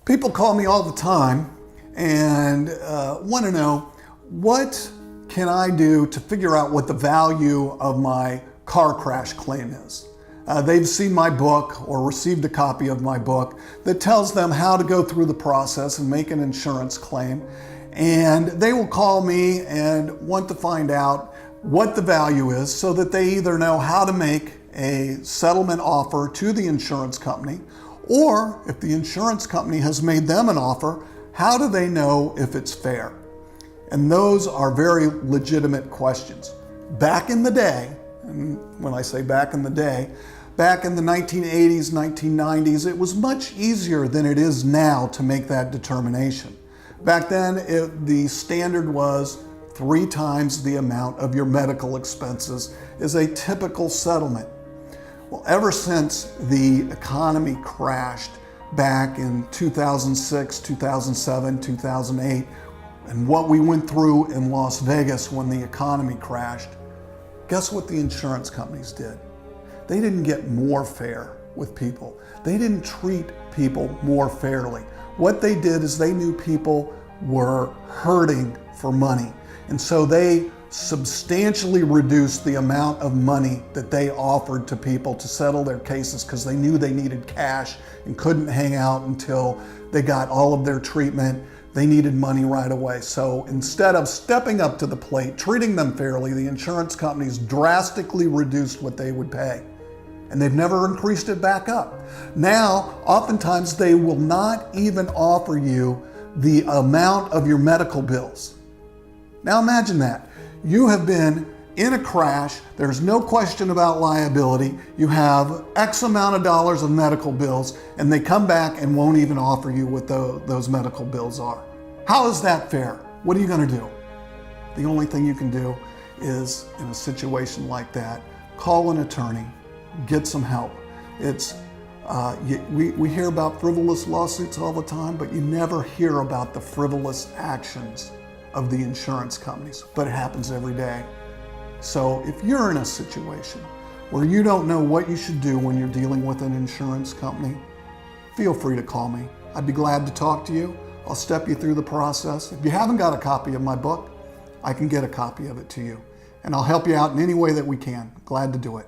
People call me all the time and want to know, what can I do to figure out what the value of my car crash claim is? They've seen my book or received a copy of my book that tells them how to go through the process and make an insurance claim. And they will call me and want to find out what the value is so that they either know how to make a settlement offer to the insurance company, or if the insurance company has made them an offer, how do they know if it's fair? And those are very legitimate questions. Back in the day, and when I say back in the day, back in the 1980s, 1990s, it was much easier than it is now to make that determination. Back then, the standard was 3 times the amount of your medical expenses is a typical settlement. Well, ever since the economy crashed back in 2006, 2007, 2008, and what we went through in Las Vegas when the economy crashed, guess what the insurance companies did? They didn't get more fair with people. They didn't treat people more fairly. What they did is they knew people were hurting for money. And so they substantially reduced the amount of money that they offered to people to settle their cases because they knew they needed cash and couldn't hang out until they got all of their treatment. They needed money right away. So instead of stepping up to the plate, treating them fairly, the insurance companies drastically reduced what they would pay. And they've never increased it back up. Now, oftentimes they will not even offer you the amount of your medical bills. Now imagine that. You have been in a crash, there's no question about liability, you have X amount of dollars of medical bills, and they come back and won't even offer you what those medical bills are. How is that fair? What are you going to do? The only thing you can do is, in a situation like that, call an attorney, get some help. We hear about frivolous lawsuits all the time, but you never hear about the frivolous actions of the insurance companies, but it happens every day. So if you're in a situation where you don't know what you should do when you're dealing with an insurance company, feel free to call me. I'd be glad to talk to you. I'll step you through the process. If you haven't got a copy of my book, I can get a copy of it to you. And I'll help you out in any way that we can. Glad to do it.